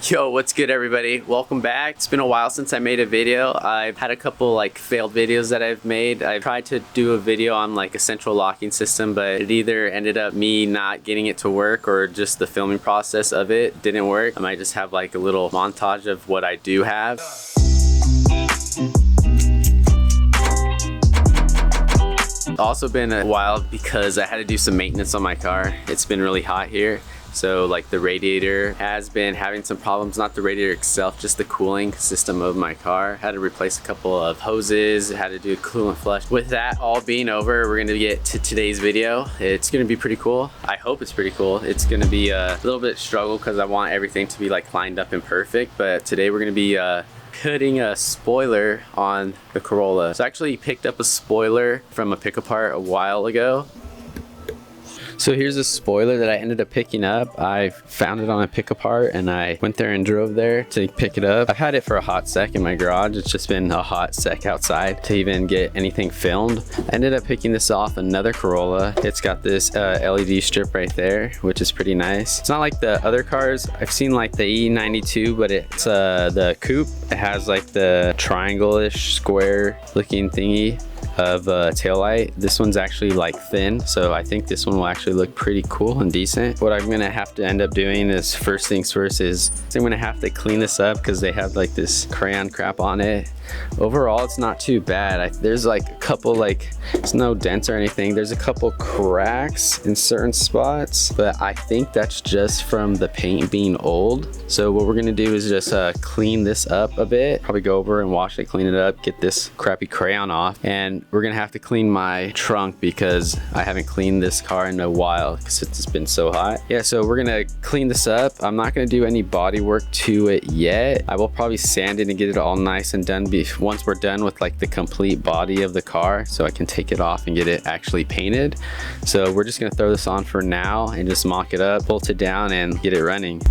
Yo, what's good everybody? Welcome back. It's been a while since I made a video. I've had a couple like failed videos that I've made. I tried to do a video on like a central locking system, but it either ended up me not getting it to work or just the filming process of it didn't work. I might just have like a little montage of what I do have. Also been a while because I had to do some maintenance on my car. It's been really hot here. So like the radiator has been having some problems, not the radiator itself, just the cooling system of my car. Had to replace a couple of hoses, had to do a coolant flush. With that all being over, we're gonna get to today's video. It's gonna be pretty cool. I hope it's pretty cool. It's gonna be a little bit struggle because I want everything to be like lined up and perfect, but today we're gonna be putting a spoiler on the Corolla. So I actually picked up a spoiler from a pick-apart a while ago. So here's a spoiler that I ended up picking up. I found it on a pick-apart and I went there and drove there to pick it up. I've had it for a hot sec in my garage. It's just been a hot sec outside to even get anything filmed. I ended up picking this off another Corolla. It's got this LED strip right there, which is pretty nice. It's not like the other cars. I've seen like the Ae92, but it's the coupe. It has like the triangle-ish square looking thingy of taillight. This one's actually like thin, so I think this one will actually look pretty cool and decent. What I'm gonna have to end up doing is, first things first, is I'm gonna have to clean this up because they have like this crayon crap on it. Overall, it's not too bad. There's like a couple, like, it's no dents or anything. There's a couple cracks in certain spots, but I think that's just from the paint being old. So what we're gonna do is just clean this up a bit, probably go over and wash it, clean it up, get this crappy crayon off, and we're gonna have to clean my trunk because I haven't cleaned this car in a while because it's been so hot. Yeah, so we're gonna clean this up. I'm not gonna do any body work to it yet. I will probably sand it and get it all nice and done once we're done with like the complete body of the car, so I can take it off and get it actually painted. So we're just gonna throw this on for now and just mock it up, bolt it down, and get it running.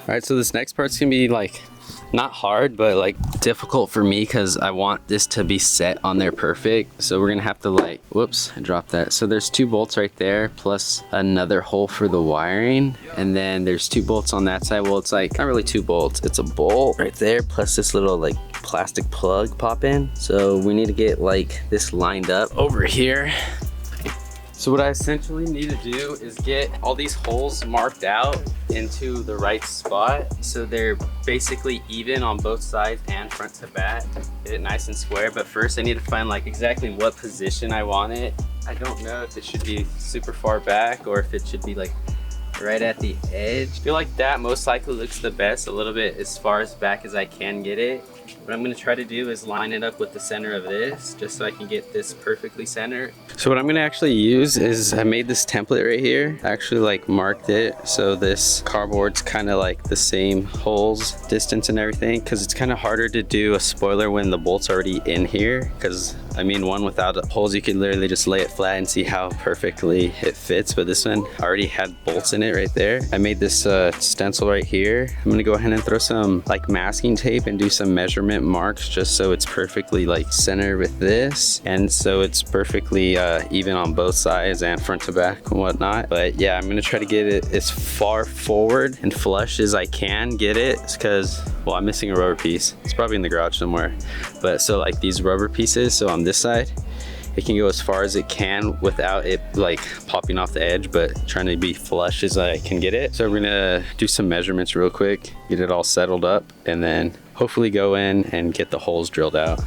All right, so this next part's gonna be like not hard, but like difficult for me because I want this to be set on there perfect. So we're gonna have to like, whoops, I dropped that. So there's 2 bolts right there plus another hole for the wiring, and then there's 2 bolts on that side. Well, it's like not really 2 bolts, it's a bolt right there plus this little like plastic plug pop in. So we need to get like this lined up over here. So what I essentially need to do is get all these holes marked out into the right spot so they're basically even on both sides and front to back. Get it nice and square, but first I need to find like exactly what position I want it. I don't know if it should be super far back or if it should be like right at the edge. I feel like that most likely looks the best, a little bit as far as back as I can get it. What I'm gonna try to do is line it up with the center of this just so I can get this perfectly centered. So what I'm gonna actually use is I made this template right here. I actually like marked it so this cardboard's kind of like the same holes, distance and everything, because it's kind of harder to do a spoiler when the bolt's already in here, because I mean, one without holes, you could literally just lay it flat and see how perfectly it fits, but this one already had bolts in it right there. I made this stencil right here. I'm gonna go ahead and throw some like masking tape and do some measurement marks just so it's perfectly like centered with this, and so it's perfectly even on both sides and front to back and whatnot. But yeah, I'm gonna try to get it as far forward and flush as I can get it, because, well, I'm missing a rubber piece. It's probably in the garage somewhere. But so like these rubber pieces, so on this side, it can go as far as it can without it like popping off the edge, but trying to be flush as I can get it. So we're gonna do some measurements real quick, get it all settled up, and then hopefully go in and get the holes drilled out.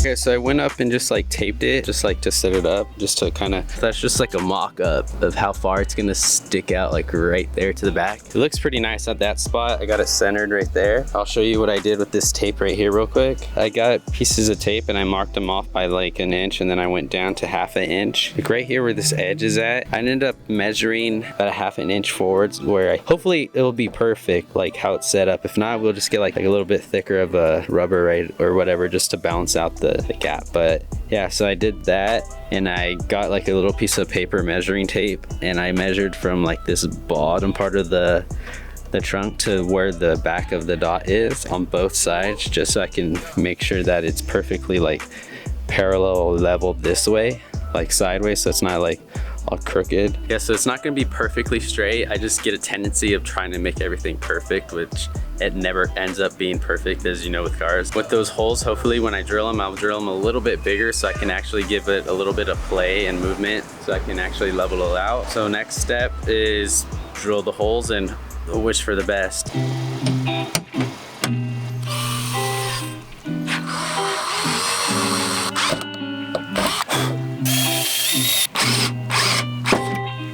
Okay, so I went up and just like taped it, just like to set it up, just to kind of, that's just like a mock-up of how far it's gonna stick out, like right there to the back. It looks pretty nice at that spot. I got it centered right there. I'll show you what I did with this tape right here real quick. I got pieces of tape and I marked them off by like an inch, and then I went down to 1/2 inch. Like right here where this edge is at, I ended up measuring about 1/2 inch forwards, where hopefully it'll be perfect like how it's set up. If not, we'll just get like a little bit thicker of a rubber, right, or whatever, just to balance out the gap. But yeah, so I did that, and I got like a little piece of paper measuring tape, and I measured from like this bottom part of the trunk to where the back of the dot is on both sides, just so I can make sure that it's perfectly like parallel leveled this way, like sideways, so it's not like all crooked. Yeah, so it's not gonna be perfectly straight. I just get a tendency of trying to make everything perfect, which it never ends up being perfect, as you know, with cars. With those holes, hopefully when I drill them, I'll drill them a little bit bigger so I can actually give it a little bit of play and movement, so I can actually level it out. So next step is drill the holes and wish for the best.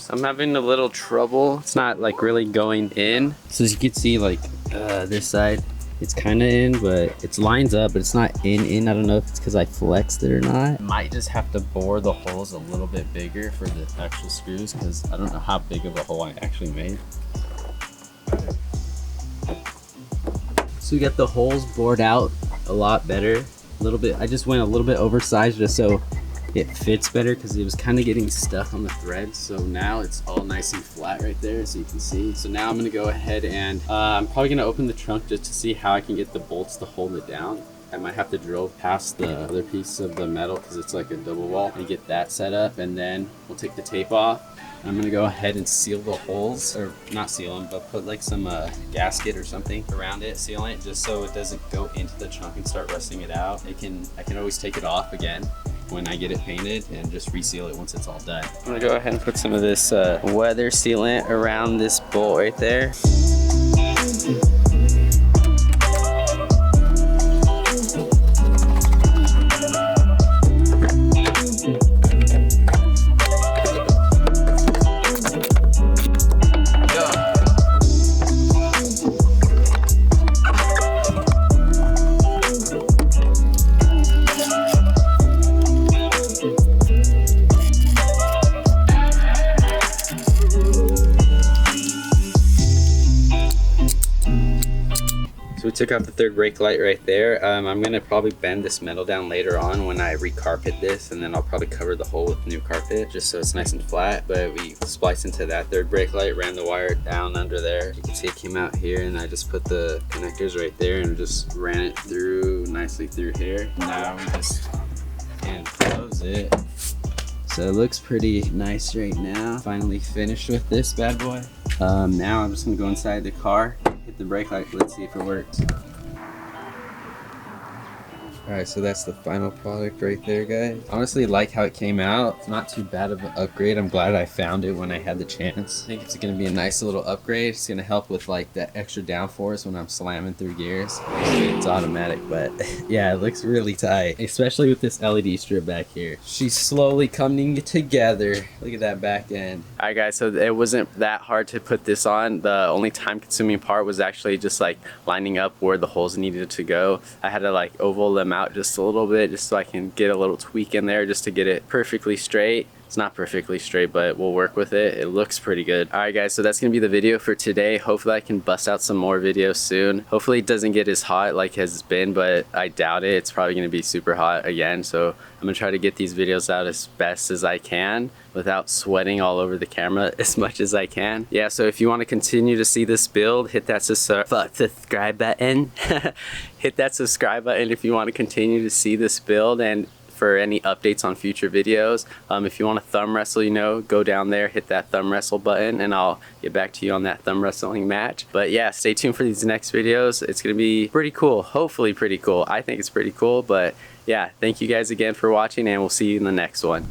I'm having a little trouble. It's not like really going in. So as you can see, like this side, it's kind of in, but it lines up, but it's not in. I don't know if it's because I flexed it or not. I might just have to bore the holes a little bit bigger for the actual screws, because I don't know how big of a hole I actually made. So we got the holes bored out a lot better. A little bit, I just went a little bit oversized just so it fits better, because it was kind of getting stuck on the threads. So now it's all nice and flat right there, so you can see. So now I'm gonna go ahead and I'm probably gonna open the trunk just to see how I can get the bolts to hold it down. I might have to drill past the other piece of the metal, because it's like a double wall, and get that set up, and then we'll take the tape off. I'm gonna go ahead and seal the holes, or not seal them, but put like some gasket or something around it, seal it, just so it doesn't go into the trunk and start rusting it out. I can always take it off again when I get it painted and just reseal it once it's all done. I'm gonna go ahead and put some of this weather sealant around this bolt right there. We took out the third brake light right there. I'm gonna probably bend this metal down later on when I recarpet this, and then I'll probably cover the hole with new carpet just so it's nice and flat. But we spliced into that third brake light, ran the wire down under there. You can see it came out here, and I just put the connectors right there and just ran it through nicely through here. Now we just can close it. So it looks pretty nice right now. Finally finished with this bad boy. Now I'm just gonna go inside the car, hit the brake light, let's see if it works. Alright, so that's the final product right there, guys. Honestly, like how it came out. It's not too bad of an upgrade. I'm glad I found it when I had the chance. I think it's gonna be a nice little upgrade. It's gonna help with like that extra downforce when I'm slamming through gears. It's automatic, but yeah, it looks really tight, especially with this LED strip back here. She's slowly coming together. Look at that back end. Alright guys, so it wasn't that hard to put this on. The only time consuming part was actually just like lining up where the holes needed to go. I had to like oval them out just a little bit, just so I can get a little tweak in there just to get it perfectly straight. It's not perfectly straight, but we'll work with it. It looks pretty good. All right guys, so that's gonna be the video for today. Hopefully I can bust out some more videos soon. Hopefully it doesn't get as hot like it's been, but I doubt it. It's probably gonna be super hot again. So I'm gonna try to get these videos out as best as I can without sweating all over the camera as much as I can. Yeah, so if you wanna continue to see this build, hit that subscribe button. Hit that subscribe button if you wanna continue to see this build, and for any updates on future videos. If you want to thumb wrestle, you know, go down there, hit that thumb wrestle button, and I'll get back to you on that thumb wrestling match. But yeah, stay tuned for these next videos. It's gonna be pretty cool, hopefully pretty cool. I think it's pretty cool, but yeah, thank you guys again for watching, and we'll see you in the next one.